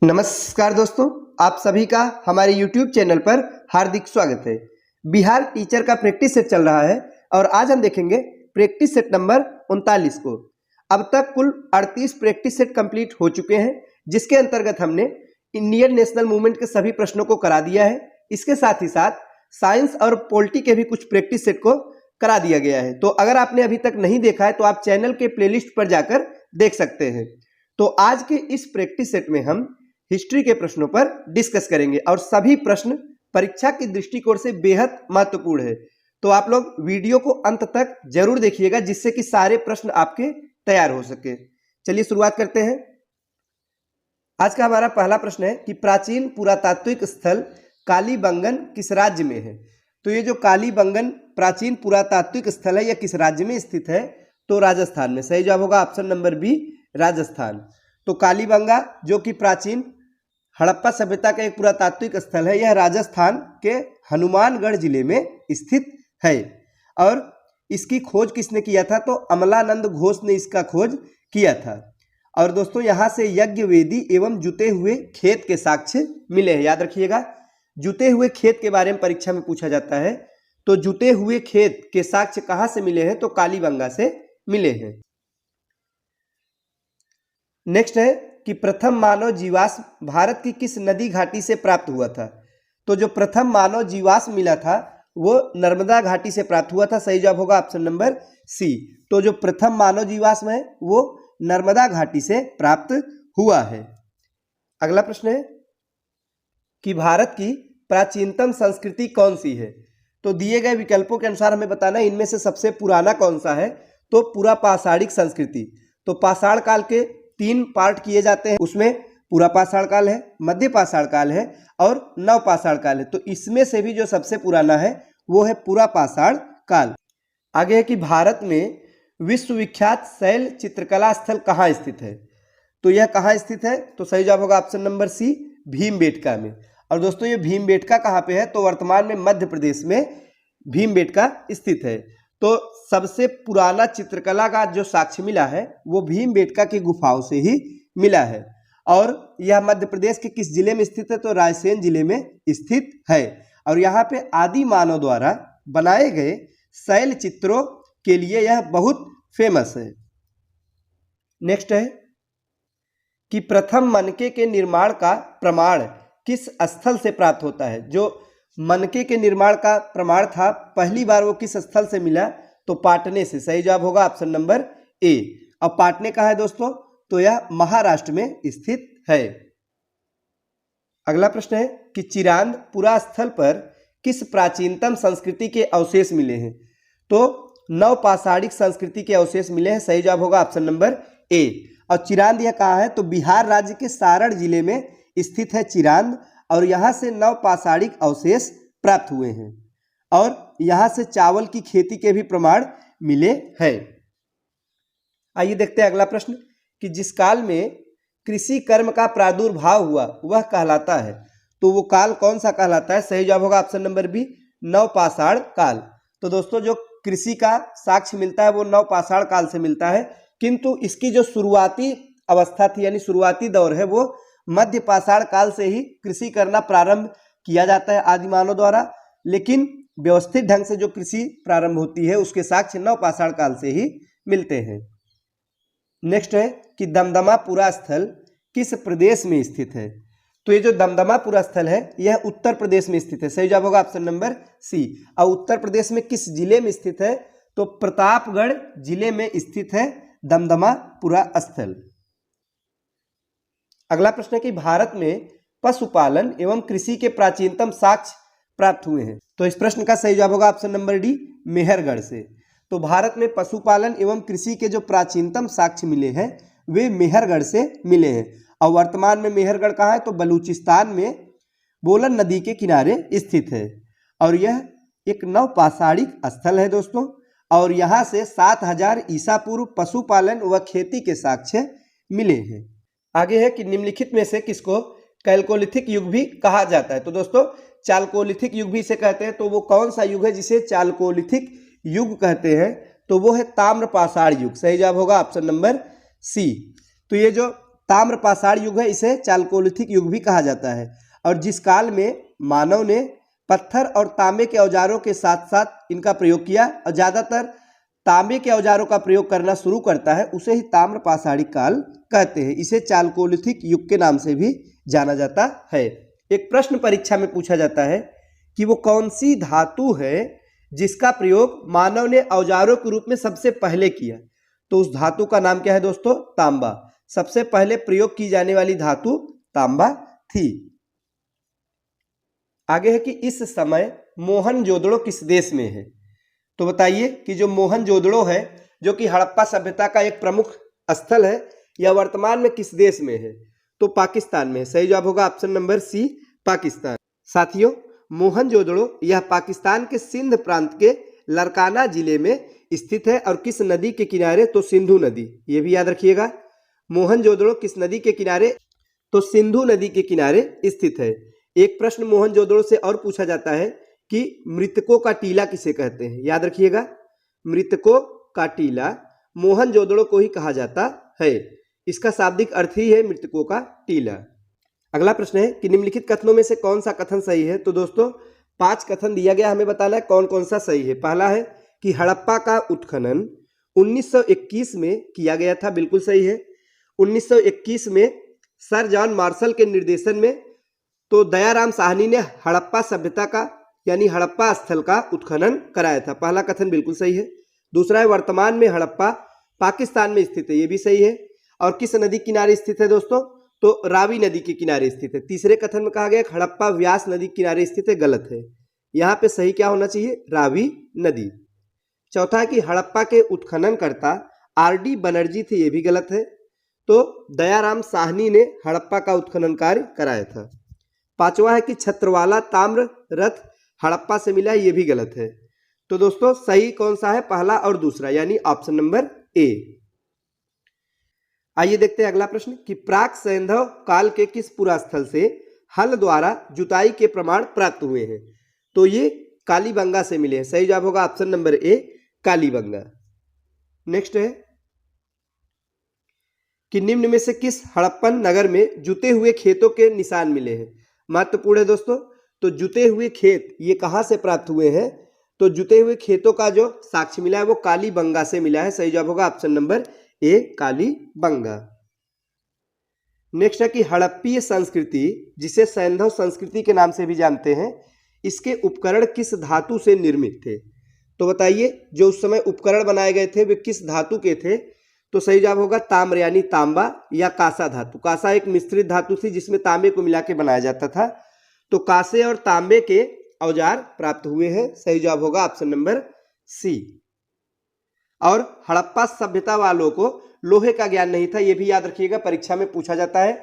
नमस्कार दोस्तों, आप सभी का हमारे YouTube चैनल पर हार्दिक स्वागत है। बिहार टीचर का प्रैक्टिस सेट चल रहा है और आज हम देखेंगे प्रैक्टिस सेट नंबर 39 को। अब तक कुल 38 प्रैक्टिस सेट कंप्लीट हो चुके हैं, जिसके अंतर्गत हमने इंडियन नेशनल मूवमेंट के सभी प्रश्नों को करा दिया है। इसके साथ ही साथ साइंस और पॉलिटी के भी कुछ प्रैक्टिस सेट को करा दिया गया है। तो अगर आपने अभी तक नहीं देखा है तो आप चैनल के प्लेलिस्ट पर जाकर देख सकते हैं। तो आज के इस प्रैक्टिस सेट में हम हिस्ट्री के प्रश्नों पर डिस्कस करेंगे और सभी प्रश्न परीक्षा की दृष्टिकोण से बेहद महत्वपूर्ण है। तो आप लोग वीडियो को अंत तक जरूर देखिएगा, जिससे कि सारे प्रश्न आपके तैयार हो सके। चलिए शुरुआत करते हैं। आज का हमारा पहला प्रश्न है कि प्राचीन पुरातात्विक स्थल कालीबंगन किस राज्य में है। तो ये जो कालीबंगन प्राचीन पुरातात्विक स्थल है, यह किस राज्य में स्थित है? तो राजस्थान में। सही जवाब होगा ऑप्शन नंबर बी, राजस्थान। तो कालीबंगा जो कि प्राचीन हड़प्पा सभ्यता का एक पुरातात्विक स्थल है, यह राजस्थान के हनुमानगढ़ जिले में स्थित है। और इसकी खोज किसने किया था? तो अमलानंद घोष ने इसका खोज किया था। और दोस्तों यहाँ से यज्ञ वेदी एवं जुते हुए खेत के साक्ष्य मिले हैं। याद रखिएगा, जुते हुए खेत के बारे में परीक्षा में पूछा जाता है। तो जुते हुए खेत के साक्ष्य कहाँ से मिले हैं? तो कालीबंगा से मिले हैं। नेक्स्ट है कि प्रथम मानव जीवाश्म भारत की किस नदी घाटी से प्राप्त हुआ था? तो जो प्रथम मानव जीवाश्म मिला था वो नर्मदा घाटी से प्राप्त हुआ था। सही जवाब होगा ऑप्शन नंबर सी। तो जो प्रथम मानव जीवाश्म है वो नर्मदा घाटी से प्राप्त हुआ है। अगला प्रश्न है कि भारत की प्राचीनतम संस्कृति कौन सी है? तो दिए गए विकल्पों के अनुसार हमें बताना है इनमें से सबसे पुराना कौन सा है। तो पूरा पाषाणिक संस्कृति। तो पाषाण काल के 3 पार्ट किए जाते हैं, उसमें पूरा पाषाण काल है, मध्य पाषाण काल है और नव पाषाण काल है। तो इसमें से भी जो सबसे पुराना है वो है पूरा पाषाण काल। आगे है कि भारत में विश्वविख्यात शैल चित्रकला स्थल कहाँ स्थित है? तो यह कहाँ स्थित है? तो सही जवाब होगा ऑप्शन नंबर सी, भीमबेटका में। और दोस्तों ये भीमबेटका कहाँ पे है? तो वर्तमान में मध्य प्रदेश में भीमबेटका स्थित है। तो सबसे पुराना चित्रकला का जो साक्ष्य मिला है वो भीमबेटका की गुफाओं से ही मिला है। और यह मध्य प्रदेश के किस जिले में स्थित है? तो रायसेन जिले में स्थित है। और यहाँ पे आदि मानव द्वारा बनाए गए शैल चित्रों के लिए यह बहुत फेमस है। नेक्स्ट है कि प्रथम मनके के निर्माण का प्रमाण किस स्थल से प्राप्त होता है? जो मनके के निर्माण का प्रमाण था पहली बार वो किस स्थल से मिला? तो पाटने से। सही जवाब होगा ऑप्शन नंबर ए। अब पाटने कहाँ है दोस्तों? तो यह महाराष्ट्र में स्थित है। अगला प्रश्न है कि चिरांद पुरा स्थल पर किस प्राचीनतम संस्कृति के अवशेष मिले हैं? तो नवपाषाणिक संस्कृति के अवशेष मिले हैं। सही जवाब होगा ऑप्शन नंबर ए। और चिरांद यह कहाँ है? तो बिहार राज्य के सारण जिले में स्थित है चिरांद। और यहाँ से नवपाषाणिक अवशेष प्राप्त हुए हैं और यहाँ से चावल की खेती के भी प्रमाण मिले हैं। आइए देखते हैं अगला प्रश्न कि जिस काल में कृषि कर्म का प्रादुर्भाव हुआ वह कहलाता है। तो वो काल कौन सा कहलाता है? सही जवाब होगा ऑप्शन नंबर बी, नवपाषाण काल। तो दोस्तों जो कृषि का साक्ष्य मिलता है वो नवपाषाण काल से मिलता है, किंतु इसकी जो शुरुआती अवस्था थी यानी शुरुआती दौर है वो मध्य पाषाण काल से ही कृषि करना प्रारंभ किया जाता है आदि मानव द्वारा। लेकिन व्यवस्थित ढंग से जो कृषि प्रारंभ होती है उसके साक्ष्य नवपाषाण काल से ही मिलते हैं। नेक्स्ट है कि दमदमापुरा स्थल किस प्रदेश में स्थित है? तो ये जो दमदमापुरा स्थल है यह उत्तर प्रदेश में स्थित है। सही जवाब होगा ऑप्शन नंबर सी। और उत्तर प्रदेश में किस जिले में स्थित है? तो प्रतापगढ़ जिले में स्थित है दमदमापुरा स्थल। अगला प्रश्न है कि भारत में पशुपालन एवं कृषि के प्राचीनतम साक्ष्य प्राप्त हुए हैं। तो इस प्रश्न का सही जवाब होगा ऑप्शन नंबर डी, मेहरगढ़ से। तो भारत में पशुपालन एवं कृषि के जो प्राचीनतम साक्ष्य मिले हैं वे मेहरगढ़ से मिले हैं। और वर्तमान में मेहरगढ़ कहाँ है? तो बलूचिस्तान में बोलन नदी के किनारे स्थित है। और यह एक नवपाषाणिक स्थल है दोस्तों। और यहाँ से 7000 ईसा पूर्व पशुपालन व खेती के साक्ष्य मिले हैं। आगे है कि निम्नलिखित में से किसको कैल्कोलिथिक युग भी कहा जाता है? तो दोस्तों चालकोलिथिक युग भी इसे कहते हैं। तो वो कौन सा युग है जिसे चालकोलिथिक युग कहते हैं? तो वो है ताम्रपाषाण युग। सही जवाब होगा ऑप्शन नंबर सी। तो ये जो ताम्र पाषाण युग है, इसे चालकोलिथिक युग भी कहा जाता है। और जिस काल में मानव ने पत्थर और तांबे के औजारों के साथ साथ इनका प्रयोग किया और ज़्यादातर तांबे के औजारों का प्रयोग करना शुरू करता है, उसे ही ताम्र पाषाणिक काल कहते हैं। इसे चालकोलिथिक युग के नाम से भी जाना जाता है। एक प्रश्न परीक्षा में पूछा जाता है कि वो कौन सी धातु है जिसका प्रयोग मानव ने औजारों के रूप में सबसे पहले किया। तो उस धातु का नाम क्या है दोस्तों? तांबा। सबसे पहले प्रयोग की जाने वाली धातु तांबा थी। आगे है कि इस समय मोहनजोदड़ो किस देश में है। तो बताइए कि जो मोहनजोदड़ो है, जो कि हड़प्पा सभ्यता का एक प्रमुख स्थल है, यह वर्तमान में किस देश में है? तो पाकिस्तान में। सही जवाब होगा ऑप्शन नंबर सी, पाकिस्तान। साथियों, मोहनजोदड़ो यह पाकिस्तान के सिंध प्रांत के लरकाना जिले में स्थित है। और किस नदी के किनारे? तो सिंधु नदी। ये भी याद रखिएगा, मोहनजोदड़ो किस नदी के किनारे? तो सिंधु नदी के किनारे स्थित है। एक प्रश्न मोहनजोदड़ो से और पूछा जाता है कि मृतकों का टीला किसे कहते हैं। याद रखिएगा, मृतकों का टीला मोहनजोदड़ो को ही कहा जाता है। इसका शाब्दिक अर्थ ही है मृतकों का टीला। अगला प्रश्न है कि निम्नलिखित कथनों में से कौन सा कथन सही है। तो दोस्तों 5 कथन दिया गया, हमें बताना है कौन कौन सा सही है। पहला है कि हड़प्पा का उत्खनन 1921 में किया गया था, बिल्कुल सही है। 1921 में सर जॉन मार्शल के निर्देशन में तो दयाराम साहनी ने हड़प्पा सभ्यता का यानी हड़प्पा स्थल का उत्खनन कराया था। पहला कथन बिल्कुल सही है। दूसरा है वर्तमान में हड़प्पा पाकिस्तान में स्थित है, ये भी सही है। और किस नदी किनारे स्थित है दोस्तों? तो रावी नदी के किनारे स्थित है। तीसरे कथन में कहा गया हड़प्पा व्यास नदी के किनारे स्थित है, गलत है। यहाँ पे सही क्या होना चाहिए? रावी नदी। चौथा है कि हड़प्पा के उत्खननकर्ता RD बनर्जी थे, ये भी गलत है। तो दयाराम साहनी ने हड़प्पा का उत्खनन कार्य कराया था। पांचवा है कि छत्रवाला ताम्र रथ हड़प्पा से मिला है, ये भी गलत है। तो दोस्तों सही कौन सा है? पहला और दूसरा, यानी ऑप्शन नंबर ए। आइए देखते हैं अगला प्रश्न कि प्राक सैंधव काल के किस पुरास्थल से हल द्वारा जुताई के प्रमाण प्राप्त हुए हैं। तो ये कालीबंगा से मिले हैं। सही जवाब होगा option number A, Kalibangan. Next है कि निम्न में से किस हड़प्पन नगर में जुते हुए खेतों के निशान मिले हैं। महत्वपूर्ण है दोस्तों। तो जुते हुए खेत ये कहां से प्राप्त हुए हैं? तो जुते हुए खेतों का जो साक्ष्य मिला है वो कालीबंगा से मिला है। सही जवाब होगा option number A, Kalibangan. Next है कि हड़प्पीय संस्कृति, जिसे सैंधव संस्कृति के नाम से भी जानते हैं, इसके उपकरण किस धातु से निर्मित थे। तो बताइए जो उस समय उपकरण बनाए गए थे वे किस धातु के थे। तो सही जवाब होगा ताम्र यानी तांबा या कांसा धातु। कांसा एक मिश्रित धातु थी जिसमें तांबे को मिला के बनाया जाता था। तो कांसे और तांबे के औजार प्राप्त हुए हैं। सही जवाब होगा ऑप्शन नंबर सी। और हड़प्पा सभ्यता वालों को लोहे का ज्ञान नहीं था, यह भी याद रखिएगा, परीक्षा में पूछा जाता है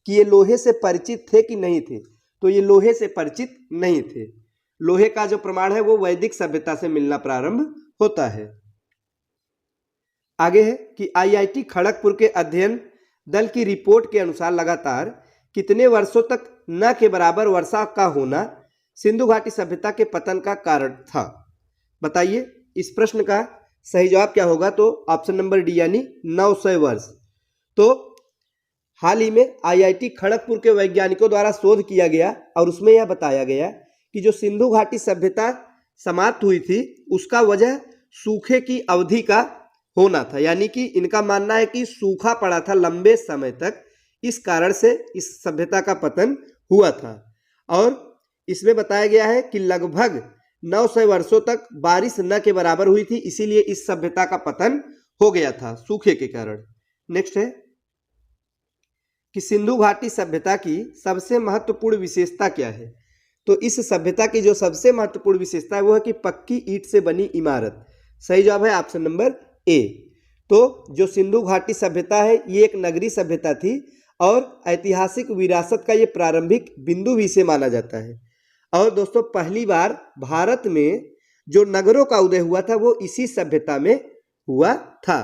कि ये लोहे से परिचित थे कि नहीं थे। तो ये लोहे से परिचित नहीं थे। लोहे का जो प्रमाण है वो वैदिक सभ्यता से मिलना प्रारंभ होता है। आगे है कि IIT खड़गपुर के अध्ययन दल की रिपोर्ट के अनुसार लगातार कितने वर्षों तक न के बराबर वर्षा का होना सिंधु घाटी सभ्यता के पतन का कारण था। बताइए इस प्रश्न का सही जवाब क्या होगा। तो ऑप्शन नंबर डी यानी 900 वर्ष। तो हाल ही में IIT खड़गपुर के वैज्ञानिकों द्वारा शोध किया गया और उसमें यह बताया गया कि जो सिंधु घाटी सभ्यता समाप्त हुई थी उसका वजह सूखे की अवधि का होना था। यानी कि इनका मानना है कि सूखा पड़ा था लंबे समय तक, इस कारण से इस सभ्यता का पतन हुआ था। और इसमें बताया गया है कि लगभग 900 वर्षों तक बारिश न के बराबर हुई थी, इसीलिए इस सभ्यता का पतन हो गया था सूखे के कारण। नेक्स्ट है कि सिंधु घाटी सभ्यता की सबसे महत्वपूर्ण विशेषता क्या है। तो इस सभ्यता की जो सबसे महत्वपूर्ण विशेषता है वो है कि पक्की ईंट से बनी इमारत। सही जवाब है ऑप्शन नंबर ए। तो जो सिंधु घाटी सभ्यता है ये एक नगरीय सभ्यता थी और ऐतिहासिक विरासत का ये प्रारंभिक बिंदु भी इसे माना जाता है। और दोस्तों पहली बार भारत में जो नगरों का उदय हुआ था वो इसी सभ्यता में हुआ था।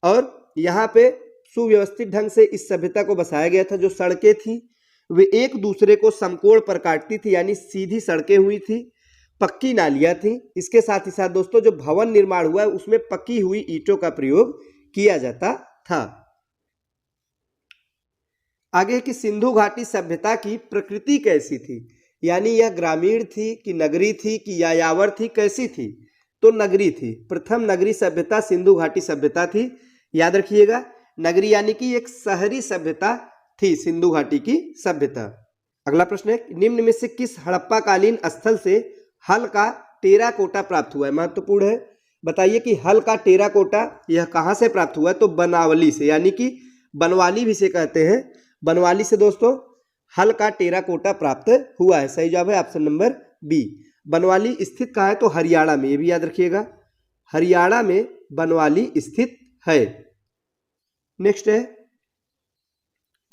और यहाँ पे सुव्यवस्थित ढंग से इस सभ्यता को बसाया गया था। जो सड़कें थी वे एक दूसरे को समकोण पर काटती थी, यानी सीधी सड़कें हुई थी, पक्की नालियां थी। इसके साथ ही साथ दोस्तों जो भवन निर्माण हुआ है उसमें पकी हुई ईंटों का प्रयोग किया जाता था। आगे है कि सिंधु घाटी सभ्यता की प्रकृति कैसी थी, यानी यह ग्रामीण थी कि नगरी थी कि यायावर थी, कैसी थी? तो नगरी थी। प्रथम नगरी सभ्यता सिंधु घाटी सभ्यता थी। याद रखिएगा, नगरी यानी कि एक शहरी सभ्यता थी सिंधु घाटी की सभ्यता। अगला प्रश्न है, निम्न में से किस हड़प्पा कालीन स्थल से हल का टेराकोटा प्राप्त हुआ है? महत्वपूर्ण है, बताइए कि हल का टेराकोटा यह कहाँ से प्राप्त हुआ है? तो बनावली से, यानी कि बनवाली भी से कहते हैं, बनवाली से दोस्तों हल का टेराकोटा प्राप्त हुआ है। सही जवाब है ऑप्शन नंबर बी। बनवाली स्थित कहाँ है? तो हरियाणा में, ये भी याद रखिएगा, हरियाणा में बनवाली स्थित है। नेक्स्ट है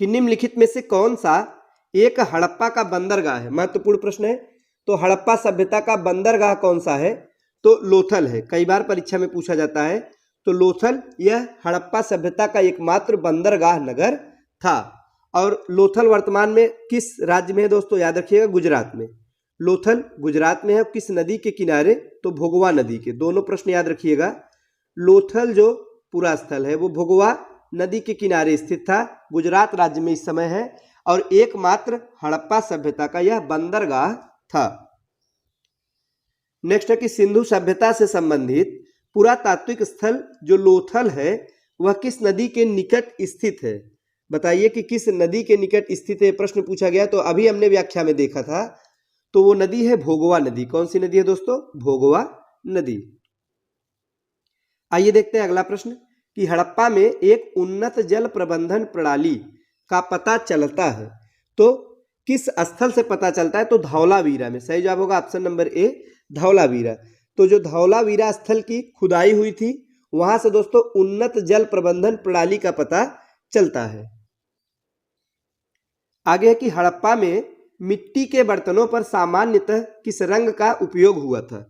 कि निम्नलिखित में से कौन सा एक हड़प्पा का बंदरगाह है? महत्वपूर्ण प्रश्न है। तो हड़प्पा सभ्यता का बंदरगाह कौन सा है? तो लोथल है। कई बार परीक्षा में पूछा जाता है। तो लोथल यह हड़प्पा सभ्यता का एकमात्र बंदरगाह नगर था। और लोथल वर्तमान में किस राज्य में है दोस्तों? याद रखिएगा, गुजरात में। लोथल गुजरात में है। किस नदी के किनारे? तो भोगवा नदी के। दोनों प्रश्न याद रखिएगा। लोथल जो पूरा स्थल है वो भोगवा नदी के किनारे स्थित था, गुजरात राज्य में इस समय है, और एकमात्र हड़प्पा सभ्यता का यह बंदरगाह था। नेक्स्ट है कि सिंधु सभ्यता से संबंधित पुरातात्विक स्थल जो लोथल है वह किस नदी के निकट स्थित है? बताइए कि किस नदी के निकट स्थित है, प्रश्न पूछा गया। तो अभी हमने व्याख्या में देखा था, तो वो नदी है भोगवा नदी। कौन सी नदी है दोस्तों? भोगवा नदी। आइए देखते हैं अगला प्रश्न कि हड़प्पा में एक उन्नत जल प्रबंधन प्रणाली का पता चलता है, तो किस स्थल से पता चलता है? तो धौलावीरा में। सही जवाब होगा ऑप्शन नंबर ए, धौलावीरा। तो जो धौलावीरा स्थल की खुदाई हुई थी वहां से दोस्तों उन्नत जल प्रबंधन प्रणाली का पता चलता है। आगे है कि हड़प्पा में मिट्टी के बर्तनों पर सामान्यतः किस रंग का उपयोग हुआ था?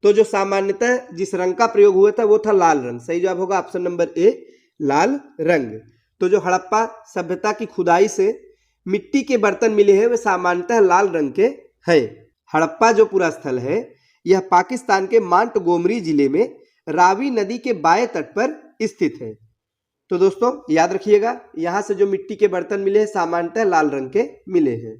तो जो सामान्यतः जिस रंग का प्रयोग हुआ था वो था लाल रंग। सही जवाब होगा ऑप्शन नंबर ए, लाल रंग। तो जो हड़प्पा सभ्यता की खुदाई से मिट्टी के बर्तन मिले हैं वे सामान्यतः लाल रंग के हैं। हड़प्पा जो पूरा स्थल है यह पाकिस्तान के मांटगोमरी जिले में रावी नदी के बाएं तट पर स्थित है। तो दोस्तों याद रखिएगा, यहां से जो मिट्टी के बर्तन मिले हैं सामान्यतः लाल रंग के मिले हैं।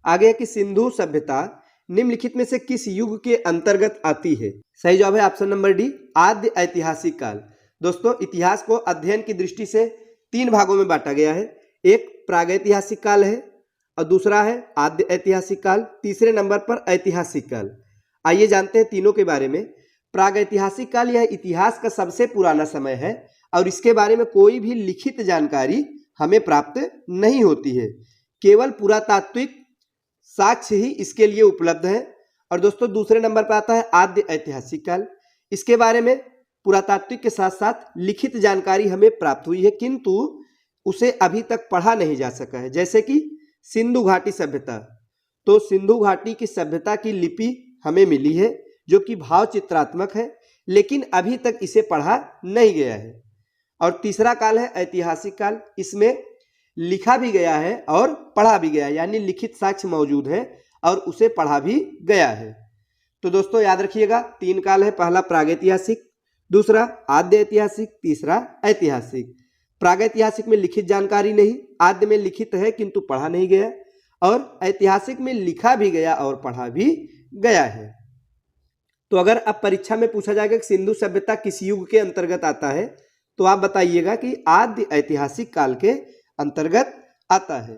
आगे है कि सिंधु सभ्यता निम्नलिखित में से किस युग के अंतर्गत आती है? सही जवाब है ऑप्शन नंबर डी, आद्य ऐतिहासिक काल। दोस्तों इतिहास को अध्ययन की दृष्टि से 3 भागों में बांटा गया है। एक प्रागैतिहासिक काल है और दूसरा है आद्य ऐतिहासिक काल, तीसरे नंबर पर ऐतिहासिक काल। आइए जानते हैं तीनों के बारे में। प्रागैतिहासिक काल यह इतिहास का सबसे पुराना समय है और इसके बारे में कोई भी लिखित जानकारी हमें प्राप्त नहीं होती है, केवल पुरातात्विक साक्ष्य ही इसके लिए उपलब्ध है। और दोस्तों दूसरे नंबर पर आता है आद्य ऐतिहासिक काल। इसके बारे में पुरातात्विक के साथ साथ लिखित जानकारी हमें प्राप्त हुई है, किंतु उसे अभी तक पढ़ा नहीं जा सका है। जैसे कि सिंधु घाटी सभ्यता, तो सिंधु घाटी की सभ्यता की लिपि हमें मिली है जो कि भाव चित्रात्मक है, लेकिन अभी तक इसे पढ़ा नहीं गया है। और तीसरा काल है ऐतिहासिक काल, इसमें लिखा भी गया है और पढ़ा भी गया है, यानी लिखित साक्ष्य मौजूद है और उसे पढ़ा भी गया है। तो दोस्तों याद रखिएगा 3 काल है, पहला प्रागैतिहासिक, दूसरा आद्य ऐतिहासिक, तीसरा ऐतिहासिक। प्रागैतिहासिक में लिखित जानकारी नहीं, आद्य में लिखित है किंतु पढ़ा नहीं गया, और ऐतिहासिक में लिखा भी गया और पढ़ा भी गया है। तो अगर अब परीक्षा में पूछा जाएगा कि सिंधु सभ्यता किस युग के अंतर्गत आता है, तो आप बताइएगा कि आद्य ऐतिहासिक काल के अंतर्गत आता है।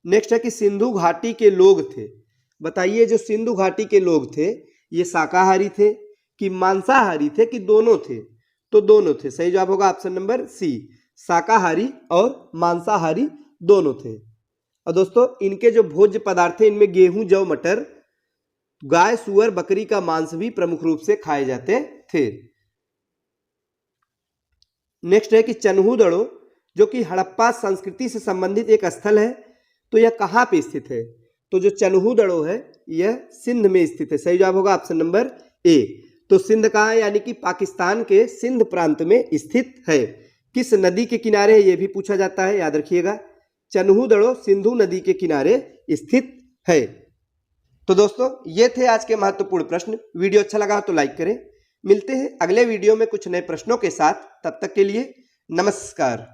नेक्स्ट है कि सिंधु घाटी के लोग थे, बताइए जो सिंधु घाटी के लोग थे ये शाकाहारी थे कि मांसाहारी थे कि दोनों थे? तो दोनों थे। सही जवाब होगा ऑप्शन नंबर सी, शाकाहारी और मांसाहारी दोनों थे। और दोस्तों इनके जो भोज्य पदार्थ थे इनमें गेहूं, जौ, मटर, गाय, सुअर, बकरी का मांस भी प्रमुख रूप से खाए जाते थे। नेक्स्ट है कि चन्हूदड़ो जो कि हड़प्पा संस्कृति से संबंधित एक स्थल है, तो यह कहाँ पे स्थित है? तो जो चन्हूदड़ो है यह सिंध में स्थित है। सही जवाब होगा ऑप्शन नंबर ए। तो सिंध कहाँ है? यानी कि पाकिस्तान के सिंध प्रांत में स्थित है। किस नदी के किनारे है ये भी पूछा जाता है, याद रखिएगा। चन्हूदड़ो सिंधु नदी के किनारे स्थित है। तो दोस्तों ये थे आज के महत्वपूर्ण प्रश्न। वीडियो अच्छा लगा तो लाइक करें। मिलते हैं अगले वीडियो में कुछ नए प्रश्नों के साथ, तब तक के लिए नमस्कार।